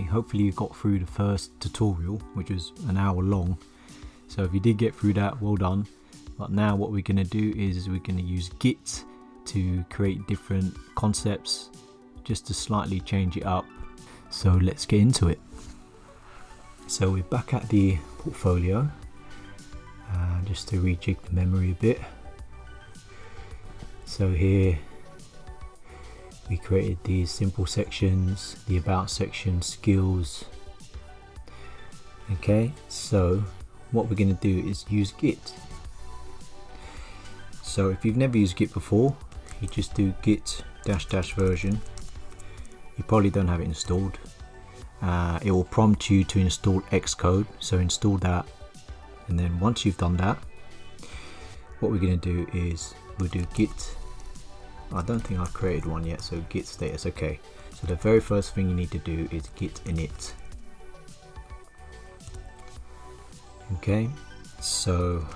hopefully you got through the first tutorial, which was an hour long. So if you did get through that, well done. But now what we're going to do is we're going to use Git to create different concepts, just to slightly change it up. So let's get into it. So we're back at the portfolio, just to rejig the memory a bit. So here we created these simple sections, the about section, skills. Okay, so what we're going to do is use Git. So if you've never used Git before, you just do git -- version. You probably don't have it installed. It will prompt you to install Xcode, so install that, and then once you've done that, what we're going to do is we'll do git. I don't think I've created one yet, so git status. Okay, so the very first thing you need to do is git init. Okay, so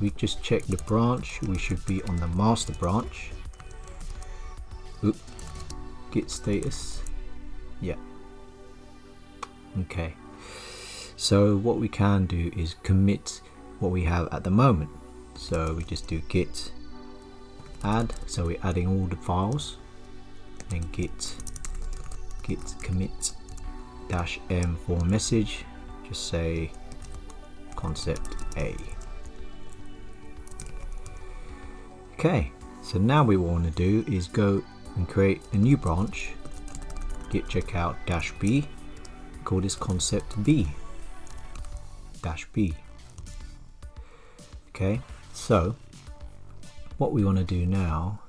we just check the branch, we should be on the master branch. Oop, git status, yeah. Okay, so what we can do is commit what we have at the moment. So we just do git add, so we're adding all the files, and git commit -m for a message, just say concept A. Okay, so now what we want to do is go and create a new branch, git checkout -b, call this concept B -b. Okay, so what we want to do now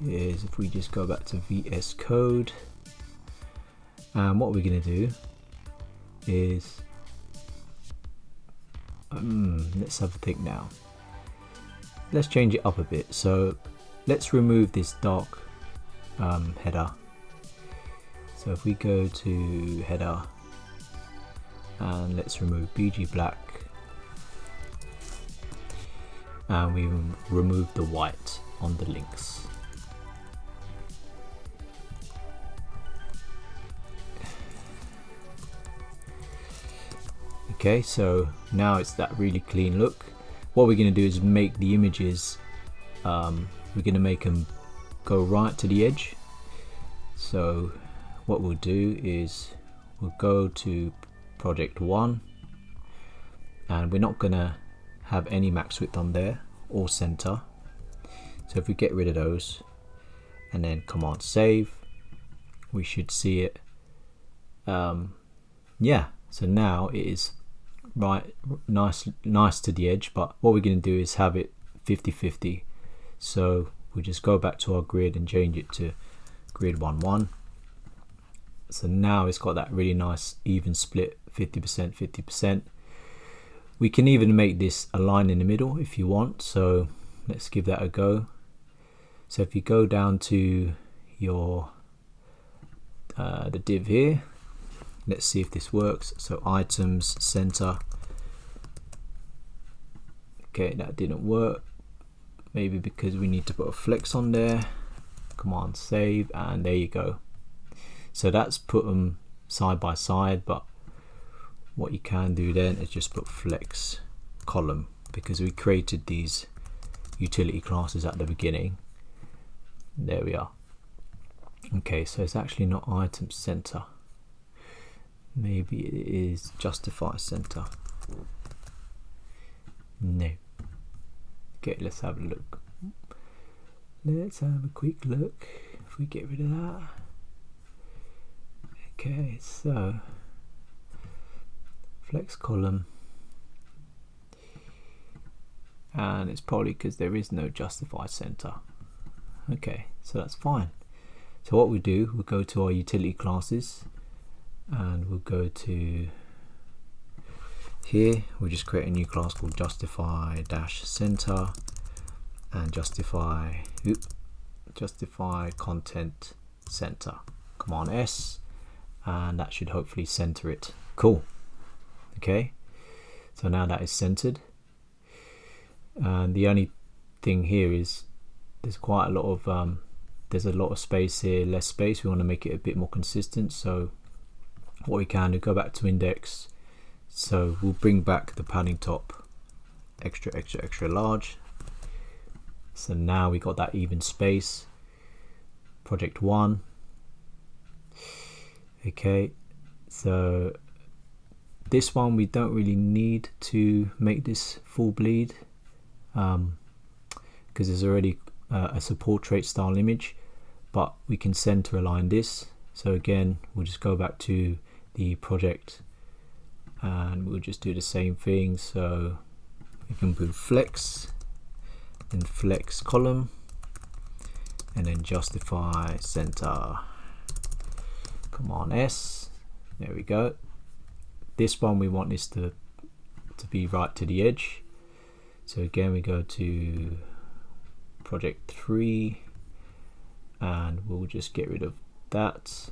is if we just go back to VS Code, and what we're going to do is let's have a think now. Let's change it up a bit. So let's remove this dark header. So if we go to header and let's remove BG black, and we remove the white on the links. Okay, so now it's that really clean look. What we're going to do is make the images, we're going to make them go right to the edge. So what we'll do is we'll go to project 1, and we're not going to have any max width on there or center. So if we get rid of those and then command save, we should see it. Yeah, so now it is right, nice to the edge. But what we're going to do is have it 50-50. So we'll just go back to our grid and change it to grid 1-1. So now it's got that really nice even split, 50% 50%. We can even make this a line in the middle if you want, so let's give that a go. So if you go down to your the div here, let's see if this works. So items center. Okay, that didn't work, maybe because we need to put a flex on there. Command save, and there you go. So that's put them side by side, but what you can do then is just put flex column, because we created these utility classes at the beginning. There we are. Okay, so it's actually not item center. Maybe it is justify center. No. Okay, let's have a look. Let's have a quick look. If we get rid of that. Okay, so flex column, and it's probably because there is no justify center. Okay, so that's fine. So what we do, we'll go to our utility classes, and we'll go to here, we'll just create a new class called justify -center, and justify content center. Command S, and that should hopefully center it. Cool. Okay, so now that is centered, and the only thing here is there's quite a lot of space here, less space. We want to make it a bit more consistent, so what we can do, go back to index. So we'll bring back the padding top extra large. So now we got that even space. Project 1. Okay, so this one we don't really need to make this full bleed because there's already a portrait style image, but we can center align this. So again, we'll just go back to the project and we'll just do the same thing. So we can put flex and flex column and then justify center. Come on, S. There we go. This one we want this to be right to the edge. So again, we go to project 3 and we'll just get rid of that,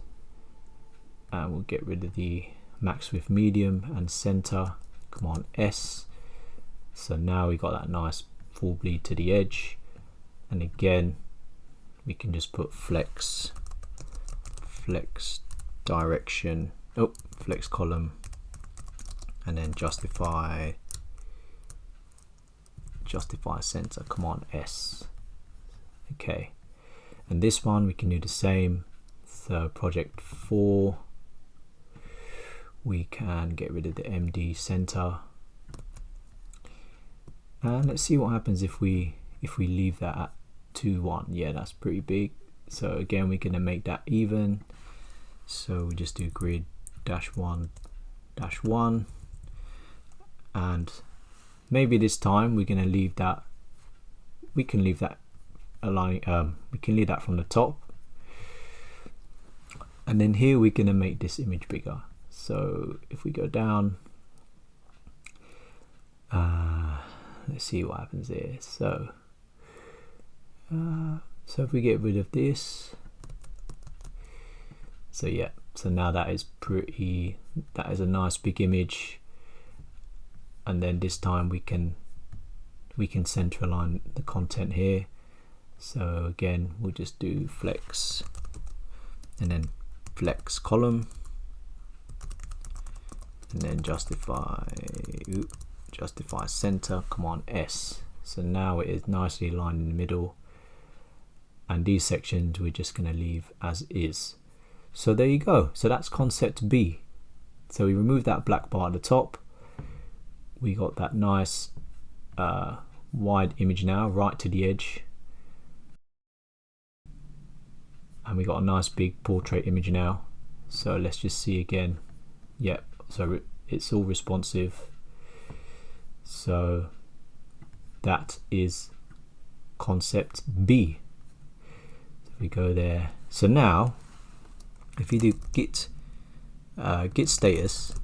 and we'll get rid of the max width medium and center. Come on, S. So now we got that nice full bleed to the edge, and again we can just put flex direction, flex column, and then justify center. Come on, S. Okay, and this one we can do the same. So project 4, we can get rid of the MD center, and let's see what happens if we leave that at 2:1. Yeah, that's pretty big. So again, we're going to make that even. So we just do grid -1 -1, and maybe this time we're going to leave that. We can leave that align. We can leave that from the top, and then here we're going to make this image bigger. So if we go down, let's see what happens there. So if we get rid of this, so yeah, so now that is a nice big image. And then this time we can center align the content here. So again, we'll just do flex and then flex column, and then justify center. Come on, S. So now it is nicely aligned in the middle, and these sections we're just going to leave as is. So there you go. So that's concept B. So we remove that black bar at the top. We got that nice wide image now right to the edge, and we got a nice big portrait image now. So let's just see again. Yep, so it's all responsive. So that is concept B. So we go there. So now if you do git status,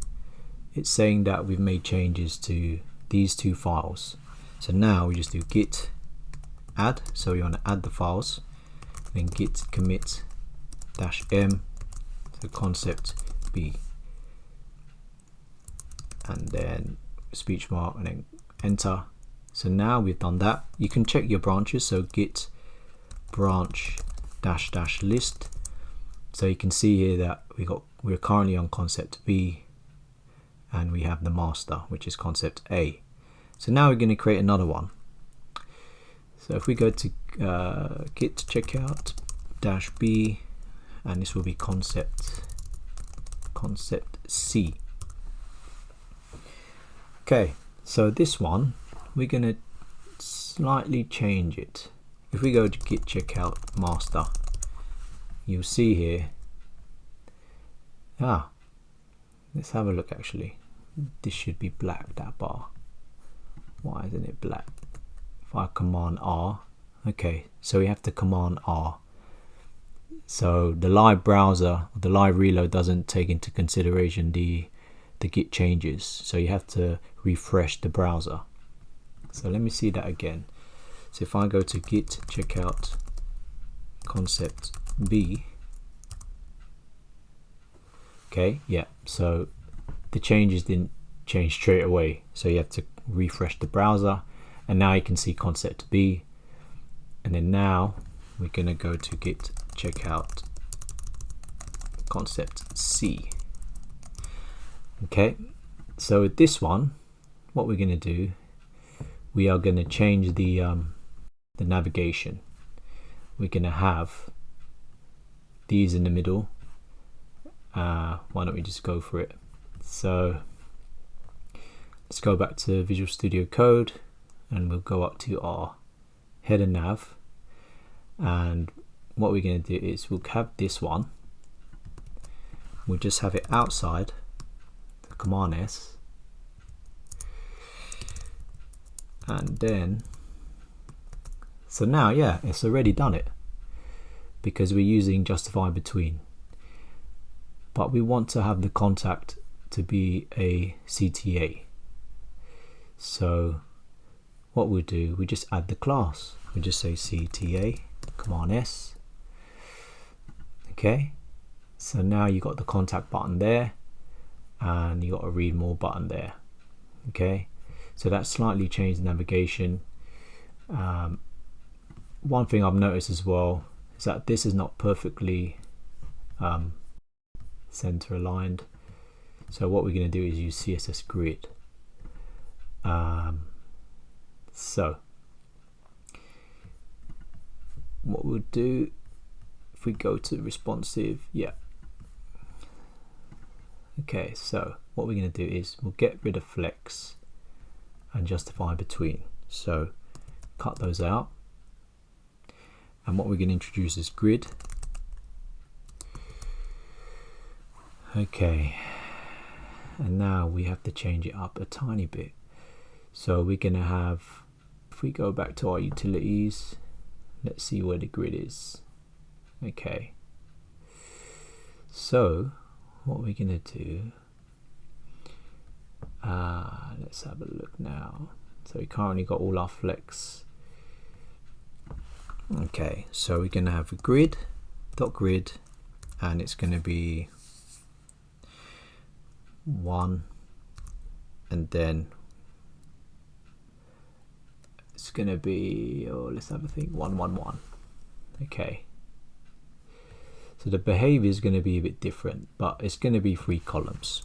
it's saying that we've made changes to these two files. So now we just do git add. So we want to add the files, then git commit -m to concept B, and then speech mark, and then enter. So now we've done that. You can check your branches. So git branch -- list. So you can see here that we're currently on concept B, and we have the master, which is concept A. So now we're going to create another one. So if we go to git checkout -b, and this will be concept C. Okay, so this one we're going to slightly change it. If we go to git checkout master, you'll see here, let's have a look. Actually, this should be black, that bar. Why isn't it black? If I command R, okay, so we have to command R. So the live browser, the live reload doesn't take into consideration the git changes, so you have to refresh the browser. So let me see that again. So if I go to git checkout concept B, okay, yeah, so the changes didn't change straight away, so you have to refresh the browser, and now you can see concept B. And then now we're going to go to git checkout concept C. Okay, so with this one, what we're going to do, we are going to change the navigation. We're going to have these in the middle. Why don't we just go for it? So let's go back to Visual Studio Code and we'll go up to our header nav, and what we're going to do is we'll have this one, we'll just have it outside the Command S, and then so now it's already done it because we're using justify between, but we want to have the contact to be a CTA. So what we'll do, we just add the class. We just say CTA, Command S. Okay, so now you got the contact button there, and you got a read more button there. Okay, so that slightly changed the navigation. One thing I've noticed as well is that this is not perfectly center aligned. So what we're going to do is use CSS grid. So what we'll do, if we go to responsive, okay, so what we're going to do is we'll get rid of flex and justify between. So cut those out, and what we're going to introduce is grid. Okay, and now we have to change it up a tiny bit. So we're going to have, if we go back to our utilities, let's see where the grid is. Okay, so what we're going to do, let's have a look now. So we currently got all our flex. Okay, so we're going to have a grid, dot grid, and it's going to be 1, and then it's going to be, let's have a think, 1 1 1. Okay, so the behavior is going to be a bit different, but it's going to be 3 columns.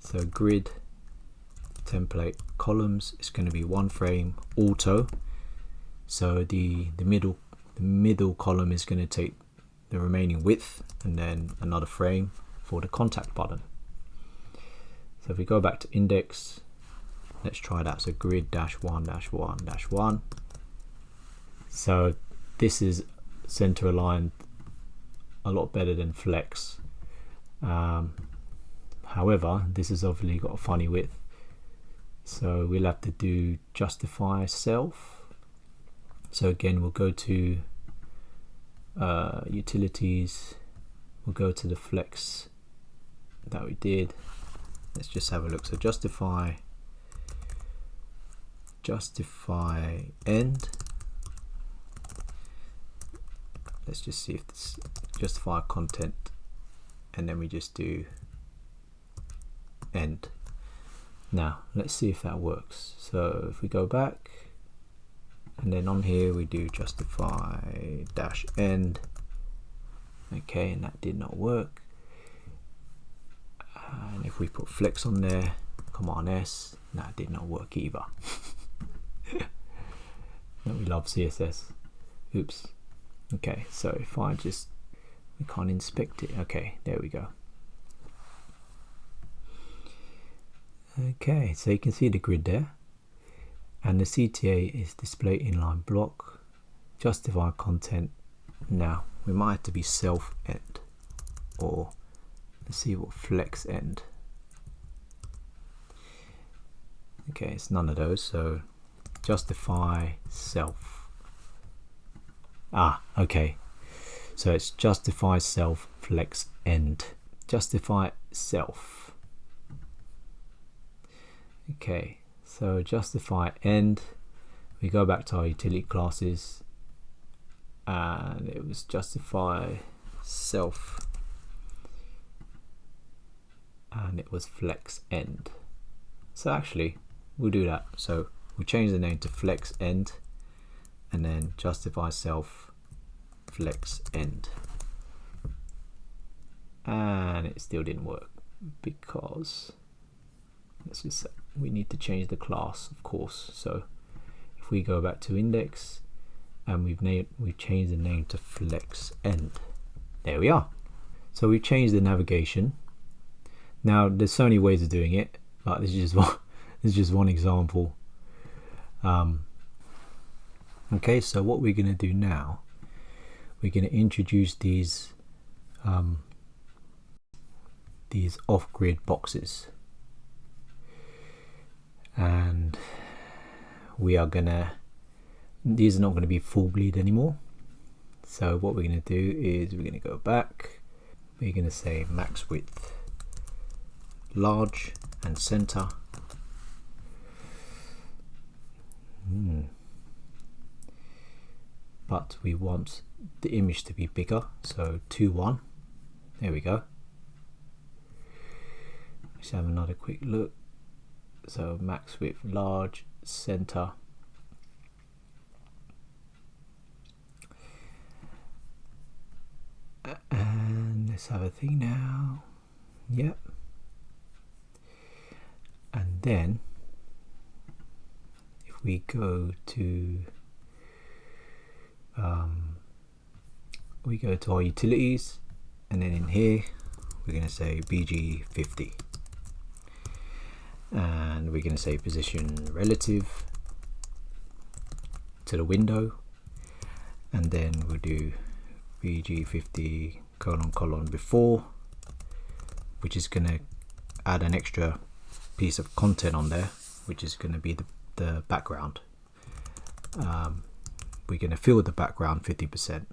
So grid template columns is going to be 1 frame auto. So the middle column is going to take the remaining width, and then another frame for the contact button. So if we go back to index, let's try that. So grid -1 -1 -1. So this is center aligned a lot better than flex. However, this has obviously got a funny width, so we'll have to do justify self. So again, we'll go to utilities, we'll go to the flex that we did. Let's just have a look. So justify end. Let's just see if this justify content, and then we just do end. Now let's see if that works. So if we go back, and then on here we do justify -end. Okay, and that did not work. And if we put flex on there, Command S, that did not work either. We love CSS. Oops. Okay, so if I just, we can't inspect it. Okay, there we go. Okay, so you can see the grid there, and the CTA is display inline block, justify content. Now we might have to be self end, or let's see what flex end. Okay, it's none of those, so justify self. Okay, so it's justify self flex end. Justify self. Okay, so justify end, we go back to our utility classes, and it was justify self, and it was flex end. So actually we'll do that. So we'll change the name to flex end, and then justify self flex end, and it still didn't work. because we need to change the class, of course. So if we go back to index and we've changed the name to flex end. There we are. So we've changed the navigation. Now there's so many ways of doing it, but this is just one example. Okay, so what we're going to do now, we're going to introduce these off-grid boxes, and these are not going to be full bleed anymore. So what we're going to do is we're going to go back, we're going to say max width large and center. But we want the image to be bigger, so 2:1. There we go. Let's have another quick look. So max width large, center. And let's have a thing now. Yep. And then if we go to our utilities, and then in here we're going to say BG50, and we're going to say position relative to the window, and then we'll do BG50 : before, which is going to add an extra piece of content on there, which is going to be the background. We're going to fill the background 50%,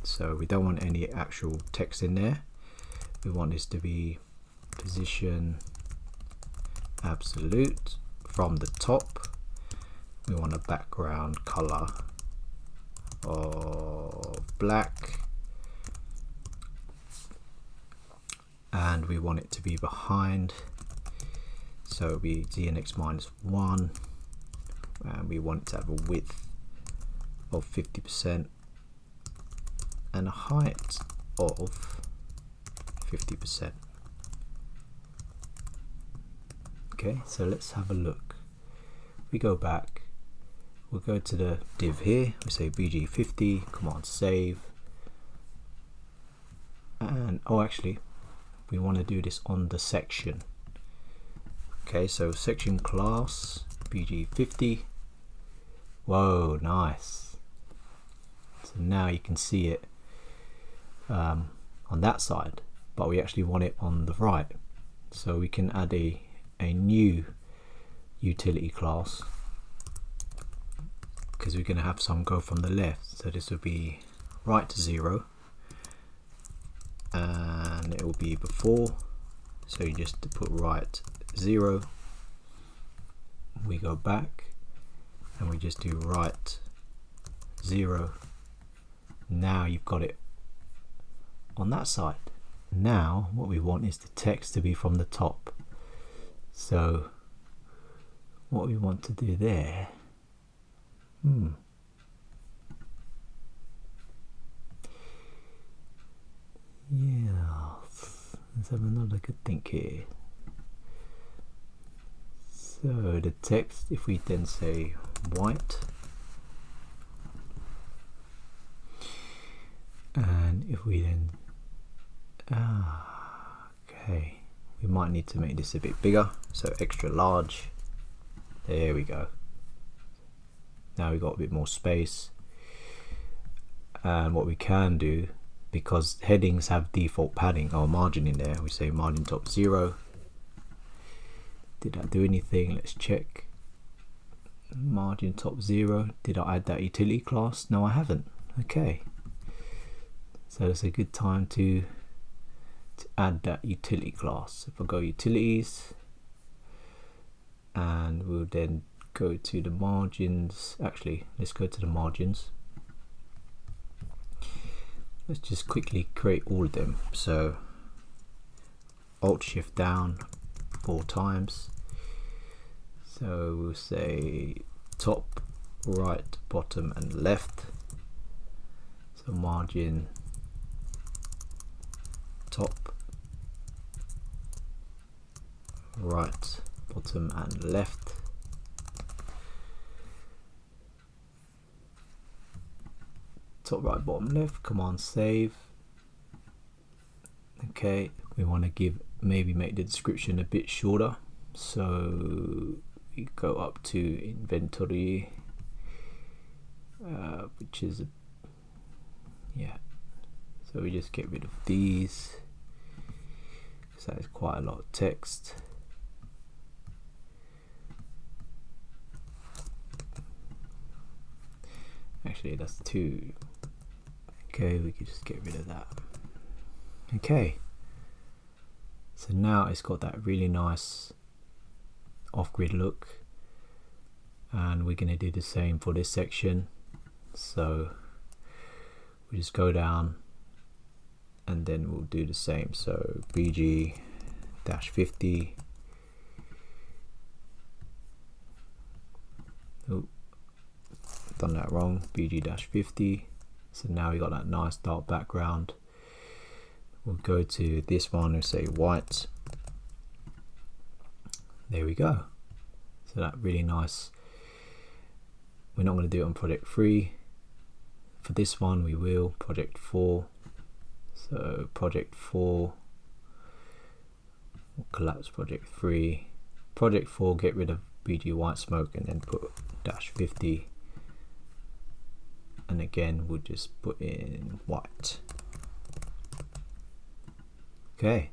so we don't want any actual text in there. We want this to be position absolute from the top. We want a background color of black, and we want it to be behind, so it'll be ZNX -1, and we want it to have a width of 50% and a height of 50%. Okay, so let's have a look. We go back, we'll go to the div here, we say BG50, command save, and actually we want to do this on the section. Okay, so section class BG50. Whoa, nice. So now you can see it on that side, but we actually want it on the right. So we can add a new utility class, because we're going to have some go from the left. So this will be right to 0, and it will be before. So you just put right 0. We go back and we just do right 0. Now you've got it on that side. Now what we want is the text to be from the top. So what we want to do there, yeah, let's have another good think here. So the text, if we then say white, and if we then okay, we might need to make this a bit bigger, so extra large. There we go. Now we've got a bit more space. And what we can do, because headings have default padding or margin in there, we say margin top 0. Did I do anything? Let's check. Margin top 0. Did I add that utility class? No, I haven't. Okay. So it's a good time to add that utility class. If I go utilities, and we'll then go to the margins. Actually, let's go to the margins. Let's just quickly create all of them. So Alt Shift down 4 times. So we'll say top, right, bottom and left. So margin top, right, bottom and left. Top right, bottom left, command save. Okay, we want to maybe make the description a bit shorter, so we go up to inventory, which is so we just get rid of these because that is quite a lot of text. Actually, that's too. Okay, we could just get rid of that. Okay, so now it's got that really nice off-grid look, and we're going to do the same for this section. So we just go down and then we'll do the same. So BG-50. Oh, done that wrong. BG-50. So now we got that nice dark background. We'll go to this one and say white. There we go. So that really nice. We're not going to do it on project 3. For this one we will. Project 4. So project 4, we'll collapse project 3. Project 4, get rid of BG white smoke and then put -50. And again we'll just put in white. Okay,